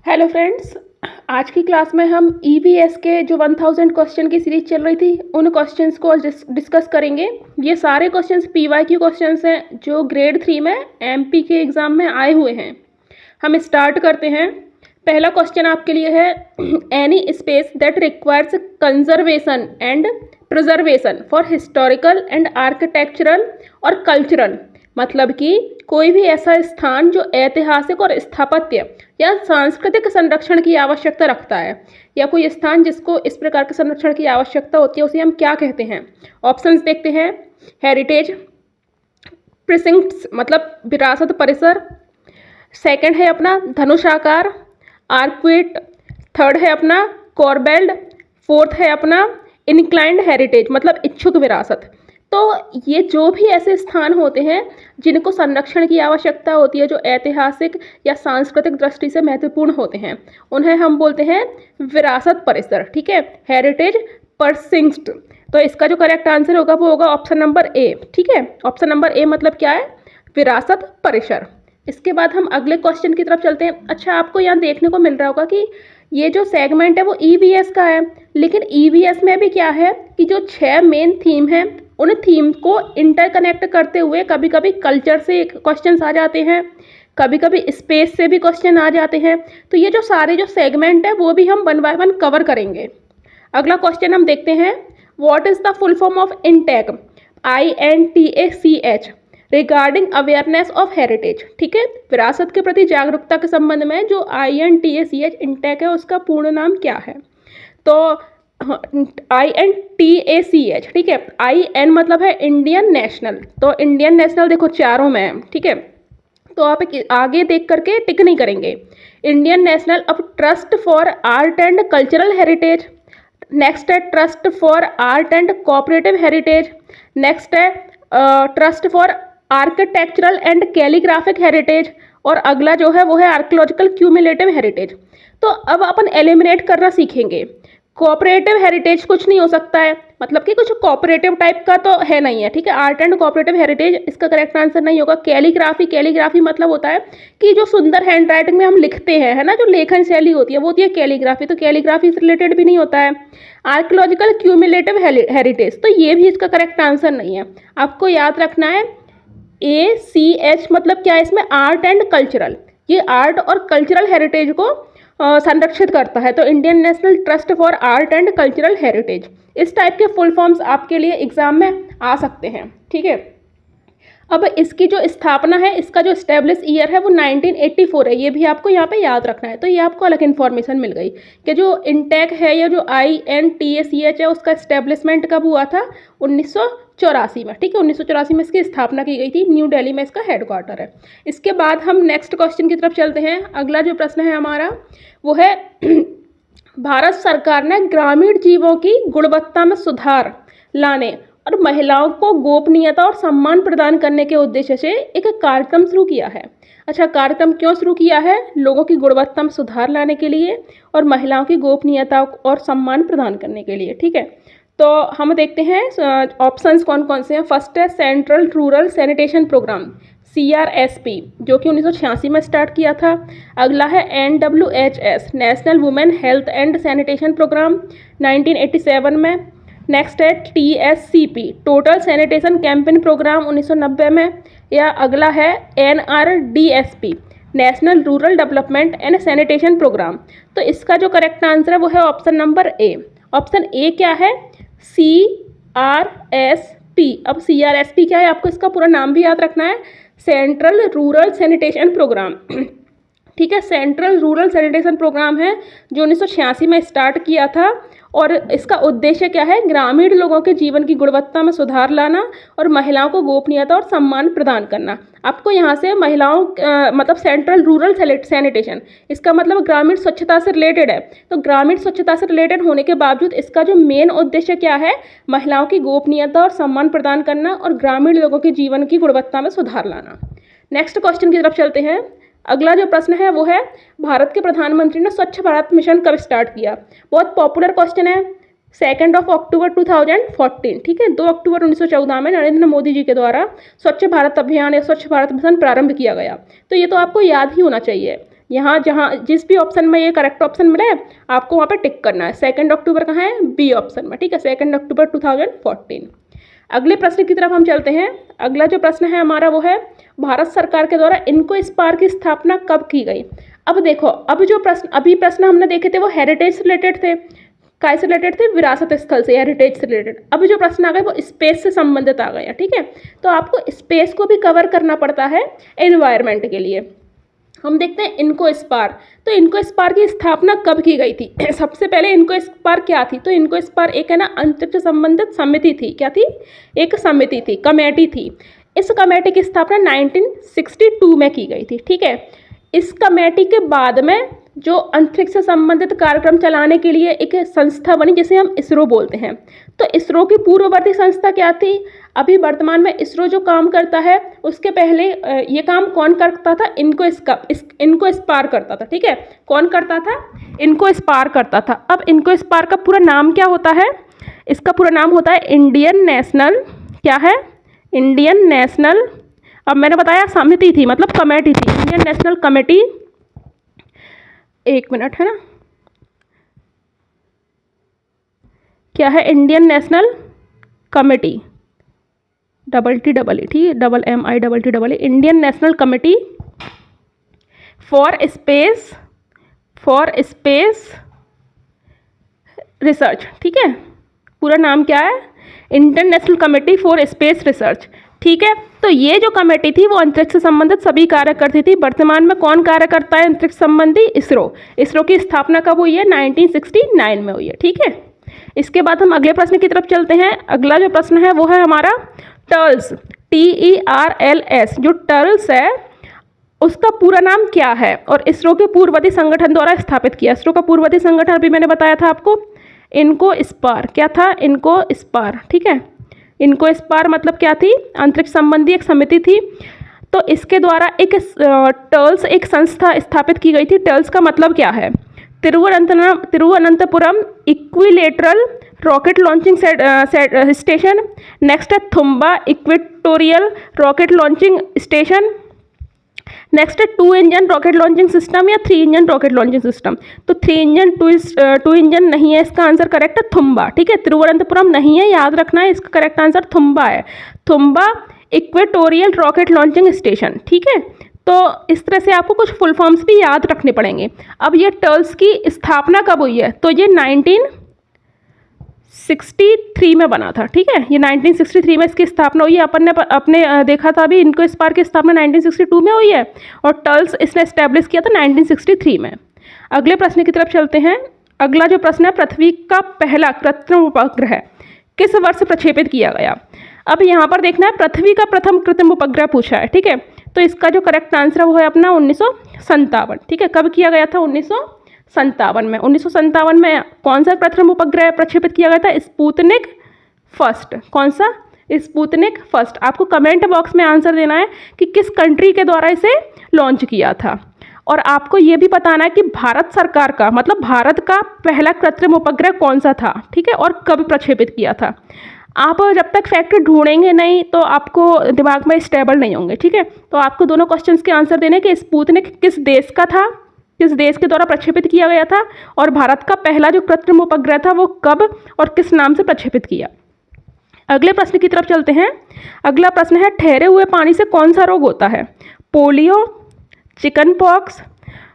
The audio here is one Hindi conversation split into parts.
हेलो फ्रेंड्स, आज की क्लास में हम ईवीएस के जो 1000 क्वेश्चन की सीरीज चल रही थी उन क्वेश्चंस को डिस्कस करेंगे। ये सारे क्वेश्चंस पीवाईक्यू क्वेश्चंस हैं जो ग्रेड 3 में एमपी के एग्ज़ाम में आए हुए हैं। हम स्टार्ट करते हैं। पहला क्वेश्चन आपके लिए है, any space that requires conservation and preservation for historical and architectural और कल्चरल, मतलब कि कोई भी ऐसा स्थान जो ऐतिहासिक और स्थापत्य या सांस्कृतिक संरक्षण की आवश्यकता रखता है, या कोई स्थान जिसको इस प्रकार के संरक्षण की आवश्यकता होती है, उसे हम क्या कहते हैं। ऑप्शंस देखते हैं। हेरिटेज प्रिसिंक्ट्स मतलब विरासत परिसर, सेकंड है अपना धनुषाकार आर्क्वेट, थर्ड है अपना कॉर्बेल्ड, फोर्थ है अपना इंक्लाइंड हेरिटेज मतलब इच्छुक विरासत। तो ये जो भी ऐसे स्थान होते हैं जिनको संरक्षण की आवश्यकता होती है, जो ऐतिहासिक या सांस्कृतिक दृष्टि से महत्वपूर्ण होते हैं, उन्हें हम बोलते हैं विरासत परिसर। ठीक है, हेरिटेज परसिंक्ट। तो इसका जो करेक्ट आंसर होगा वो होगा ऑप्शन नंबर ए। ठीक है, ऑप्शन नंबर ए मतलब क्या है, विरासत परिसर। इसके बाद हम अगले क्वेश्चन की तरफ चलते हैं। अच्छा, आपको यहाँ देखने को मिल रहा होगा कि ये जो सेगमेंट है वो ईवीएस का है, लेकिन ईवीएस में भी क्या है कि जो 6 मेन थीम है उन थीम को इंटरकनेक्ट करते हुए कभी कभी कल्चर से क्वेश्चन आ जाते हैं, कभी कभी स्पेस से भी क्वेश्चन आ जाते हैं। तो ये जो सारे जो सेगमेंट है वो भी हम 1 बाय 1 कवर करेंगे। अगला क्वेश्चन हम देखते हैं, what is the full form of intake, INTACH, regarding awareness of heritage. ठीक है, विरासत के प्रति जागरूकता के संबंध में जो INTACH इंटेक है उसका पूर्ण नाम क्या है। तो INTACH, ठीक है, IN मतलब है इंडियन नेशनल। तो इंडियन नेशनल देखो चारों में है। ठीक है, तो आप आगे देख करके टिक नहीं करेंगे। इंडियन नेशनल, अब trust for art and cultural heritage, next है trust for art and cooperative heritage, next है trust for architectural and calligraphic heritage, और अगला जो है वो है आर्कियोलॉजिकल क्यूमुलेटिव हेरिटेज। तो अब अपन एलिमिनेट करना सीखेंगे। कोऑपरेटिव हेरिटेज कुछ नहीं हो सकता है, मतलब कि कुछ कोऑपरेटिव टाइप का तो है नहीं है। ठीक है, आर्ट एंड कोऑपरेटिव हेरिटेज इसका करेक्ट आंसर नहीं होगा। कैलीग्राफी मतलब होता है कि जो सुंदर हैंड राइटिंग में हम लिखते हैं, है ना, जो लेखन शैली होती है वो होती है कैलीग्राफी, तो कैलीग्राफी से रिलेटेड भी नहीं होता है। आर्कियोलॉजिकल क्यूमुलेटिव हेरिटेज, तो ये भी इसका करेक्ट आंसर नहीं है। आपको याद रखना है ACH मतलब क्या है, इसमें आर्ट एंड कल्चरल, ये आर्ट और कल्चरल हेरिटेज को संरक्षित करता है। तो Indian national trust for art and cultural heritage, इस टाइप के फुल फॉर्म्स आपके लिए एग्जाम में आ सकते हैं। ठीक है, अब इसकी जो स्थापना है, इसका जो स्टैब्लिश ईयर है वो 1984 है, ये भी आपको यहाँ पे याद रखना है। तो ये आपको अलग इन्फॉर्मेशन मिल गई कि जो इंटेक है या जो INTACH है उसका स्टैब्लिशमेंट कब हुआ था, 1984 में। ठीक है, 1984 में इसकी स्थापना की गई थी, न्यू दिल्ली में इसका हेडक्वार्टर है। इसके बाद हम नेक्स्ट क्वेश्चन की तरफ चलते हैं। अगला जो प्रश्न है हमारा वो है, भारत सरकार ने ग्रामीण जीवों की गुणवत्ता में सुधार लाने और महिलाओं को गोपनीयता और सम्मान प्रदान करने के उद्देश्य से एक कार्यक्रम शुरू किया है। अच्छा, कार्यक्रम क्यों शुरू किया है, लोगों की गुणवत्ता में सुधार लाने के लिए और महिलाओं की गोपनीयता और सम्मान प्रदान करने के लिए। ठीक है, तो हम देखते हैं ऑप्शंस कौन कौन से हैं। फर्स्ट है central rural sanitation programme CRSP, जो कि 1986 में स्टार्ट किया था। अगला है NWHS national women health and sanitation programme 1987 में। नेक्स्ट है TSCP total sanitation campaign programme 1990 में। या अगला है NRDSP national rural development and sanitation programme. तो इसका जो करेक्ट आंसर है वो है option number A. Option A क्या है, CRSP। अब CRSP क्या है, आपको इसका पूरा नाम भी याद रखना है, सेंट्रल रूरल सैनिटेशन प्रोग्राम। ठीक है, सेंट्रल रूरल सैनिटेशन प्रोग्राम है जो 1986 में स्टार्ट किया था, और इसका उद्देश्य क्या है, ग्रामीण लोगों के जीवन की गुणवत्ता में सुधार लाना और महिलाओं को गोपनीयता और सम्मान प्रदान करना। आपको यहाँ से महिलाओं मतलब सेंट्रल रूरल सैनिटेशन, इसका मतलब ग्रामीण स्वच्छता से रिलेटेड है। तो ग्रामीण स्वच्छता से रिलेटेड होने के बावजूद इसका जो मेन उद्देश्य क्या है, महिलाओं की गोपनीयता और सम्मान प्रदान करना और ग्रामीण लोगों के जीवन की गुणवत्ता में सुधार लाना। नेक्स्ट क्वेश्चन की तरफ चलते हैं। अगला जो प्रश्न है वो है, भारत के प्रधानमंत्री ने स्वच्छ भारत मिशन कब स्टार्ट किया। बहुत पॉपुलर क्वेश्चन है। 2 अक्टूबर 2014। ठीक है, 2 अक्टूबर 1914 में नरेंद्र मोदी जी के द्वारा स्वच्छ भारत अभियान या स्वच्छ भारत मिशन प्रारंभ किया गया। तो ये तो आपको याद ही होना चाहिए। यहाँ जहाँ जिस भी ऑप्शन में ये करेक्ट ऑप्शन मिला है आपको वहाँ पे टिक करना है। 2 अक्टूबर कहाँ है? बी ऑप्शन में, ठीक है, 2 अक्टूबर 2014। अगले प्रश्न की तरफ हम चलते हैं। अगला जो प्रश्न है हमारा वो है भारत सरकार के द्वारा इनको स्पार की स्थापना कब की गई? अब देखो, अब जो प्रश्न हमने देखे थे वो हेरिटेज से रिलेटेड थे। काय से रिलेटेड थे? विरासत स्थल से, हेरिटेज से रिलेटेड। अब जो प्रश्न आ गए वो स्पेस से संबंधित आ गए हैं, ठीक है। तो आपको स्पेस को भी कवर करना पड़ता है एनवायरनमेंट के लिए। हम देखते हैं इनको स्पार। तो इनको स्पार की स्थापना कब की गई थी? सबसे पहले इनको स्पार क्या थी? तो इनको स्पार एक है ना अंतरिक्ष संबंधित समिति थी। क्या थी? एक समिति थी, कमेटी थी। इस कमेटी की स्थापना 1962 में की गई थी, ठीक है। इस कमेटी के बाद में जो अंतरिक्ष से संबंधित कार्यक्रम चलाने के लिए एक संस्था बनी जिसे हम इसरो बोलते हैं। तो इसरो की पूर्ववर्ती संस्था क्या थी? अभी वर्तमान में इसरो जो काम करता है उसके पहले ये काम कौन करता था? इनको स्पार करता था, ठीक है। कौन करता था? इनको स्पार करता था। अब इनको स्पार का पूरा नाम क्या होता है? इसका पूरा नाम होता है इंडियन नेशनल, क्या है? इंडियन नेशनल, अब मैंने बताया समिति थी मतलब कमेटी थी, इंडियन नेशनल कमेटी, एक मिनट है ना, क्या है? इंडियन नेशनल कमेटी, TTE, ठीक, MITTE, Indian national committee for space research, ठीक है। पूरा नाम क्या है? Indian national committee for space research, ठीक है। तो ये जो कमेटी थी वो अंतरिक्ष से संबंधित सभी कार्य करती थी। वर्तमान में कौन कार्य करता है अंतरिक्ष संबंधी? इसरो। इसरो की स्थापना कब हुई है? 1969 में हुई है, ठीक है। इसके बाद हम अगले प्रश्न की तरफ चलते हैं। अगला जो प्रश्न है वो है हमारा टर्ल्स, TERLS। जो टर्ल्स है उसका पूरा नाम क्या है और इसरो के पूर्ववर्ती संगठन द्वारा स्थापित किया? इसरो का पूर्ववर्ती संगठन अभी मैंने बताया था आपको, इनको स्पार। क्या था? इनको स्पार, ठीक है। इनको स्पार मतलब क्या थी? अंतरिक्ष संबंधी एक समिति थी। तो इसके द्वारा एक टर्ल्स एक संस्था स्थापित की गई थी। टर्ल्स का मतलब क्या है? Thiruvananthapuram equilateral rocket launching station, next है Thumba equatorial rocket launching station, next है 2 इंजन रॉकेट लॉन्चिंग सिस्टम या 3 इंजन रॉकेट लॉन्चिंग सिस्टम। तो 3 इंजन 2 इंजन नहीं है, इसका आंसर करेक्ट है थुम्बा, ठीक है। तिरुवनंतपुरम नहीं है, याद रखना है, इसका करेक्ट आंसर थुम्बा है। Thumba equatorial rocket launching station, ठीक है। तो इस तरह से आपको कुछ फुल फॉर्म्स भी याद रखने पड़ेंगे। अब ये टर्ल्स की स्थापना कब हुई है? तो ये 1963 में बना था, ठीक है। ये 1963 में इसकी स्थापना हुई है। अपन ने अपने देखा था अभी, इनको स्पार की स्थापना 1962 में हुई है और टर्ल्स इसने एस्टेब्लिश किया था 1963 में। अगले प्रश्न की तरफ चलते हैं। अगला जो प्रश्न है पृथ्वी का पहला कृत्रिम उपग्रह किस वर्ष प्रक्षेपित किया गया? अब यहाँ पर देखना है पृथ्वी का प्रथम कृत्रिम उपग्रह पूछा है, ठीक है। तो इसका जो करेक्ट आंसर वो है अपना 1957, ठीक है। कब किया गया था? 1957 में। 1957 में कौन सा कृत्रिम उपग्रह प्रक्षेपित किया गया था? Sputnik first. कौन सा? Sputnik first. आपको कमेंट बॉक्स में आंसर देना है कि किस कंट्री के द्वारा इसे लॉन्च किया था। और आपको ये भी बताना है कि भारत सरकार का मतलब भारत का पहला कृत्रिम उपग्रह कौन सा था, ठीक है, और कब प्रक्षेपित किया था। आप जब तक फैक्ट ढूंढेंगे नहीं तो आपको दिमाग में स्टेबल नहीं होंगे, ठीक है। तो आपको दोनों क्वेश्चंस के आंसर देने कि स्पुतनिक किस देश का था, किस देश के द्वारा प्रक्षेपित किया गया था, और भारत का पहला जो कृत्रिम उपग्रह था वो कब और किस नाम से प्रक्षेपित किया। अगले प्रश्न की तरफ चलते हैं। अगला प्रश्न है ठहरे हुए पानी से कौन सा रोग होता है? पोलियो, चिकन पॉक्स,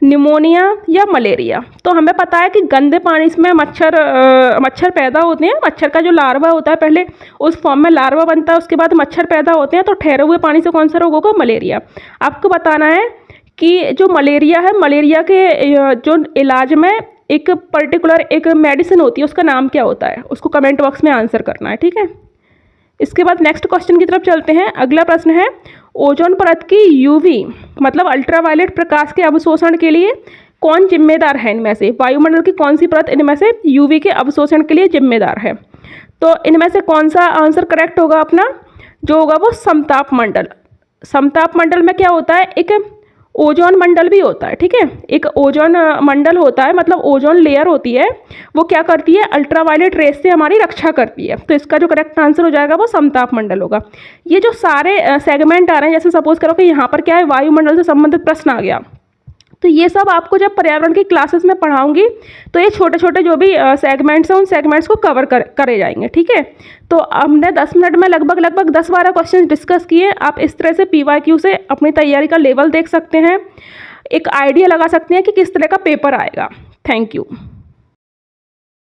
निमोनिया या मलेरिया। तो हमें पता है कि गंदे पानी में मच्छर पैदा होते हैं। मच्छर का जो लार्वा होता है पहले उस फॉर्म में लार्वा बनता है, उसके बाद मच्छर पैदा होते हैं। तो ठहरे हुए पानी से कौन सा रोग होगा? मलेरिया। आपको बताना है कि जो मलेरिया है, मलेरिया के जो इलाज में एक पर्टिकुलर एक मेडिसिन होती है, उसका नाम क्या होता है? उसको कमेंट बॉक्स में आंसर करना है, ठीक है। इसके बाद नेक्स्ट क्वेश्चन की तरफ चलते हैं। अगला प्रश्न है ओजोन परत की यूवी मतलब अल्ट्रावायलेट प्रकाश के अवशोषण के लिए कौन जिम्मेदार है? इनमें से वायुमंडल की कौन सी परत इनमें से यूवी के अवशोषण के लिए जिम्मेदार है? तो इनमें से कौन सा आंसर करेक्ट होगा अपना? जो होगा वो समताप मंडल। समताप मंडल में क्या होता है? एक ओजोन मंडल भी होता है, ठीक है। एक ओजोन मंडल होता है मतलब ओजोन लेयर होती है, वो क्या करती है? अल्ट्रावायलेट रेस से हमारी रक्षा करती है। तो इसका जो करेक्ट आंसर हो जाएगा वो समताप मंडल होगा। ये जो सारे सेगमेंट आ रहे हैं, जैसे सपोज करो कि यहाँ पर क्या है वायुमंडल से संबंधित प्रश्न आ गया, तो ये सब आपको जब पर्यावरण की क्लासेस में पढ़ाऊंगी तो ये छोटे छोटे जो भी सेगमेंट्स हैं उन सेगमेंट्स को कवर करे जाएंगे, ठीक है। तो हमने 10 मिनट में लगभग 10-12 क्वेश्चन डिस्कस किए। आप इस तरह से PYQ से अपनी तैयारी का लेवल देख सकते हैं, एक आइडिया लगा सकते हैं कि किस तरह का पेपर आएगा। Thank you.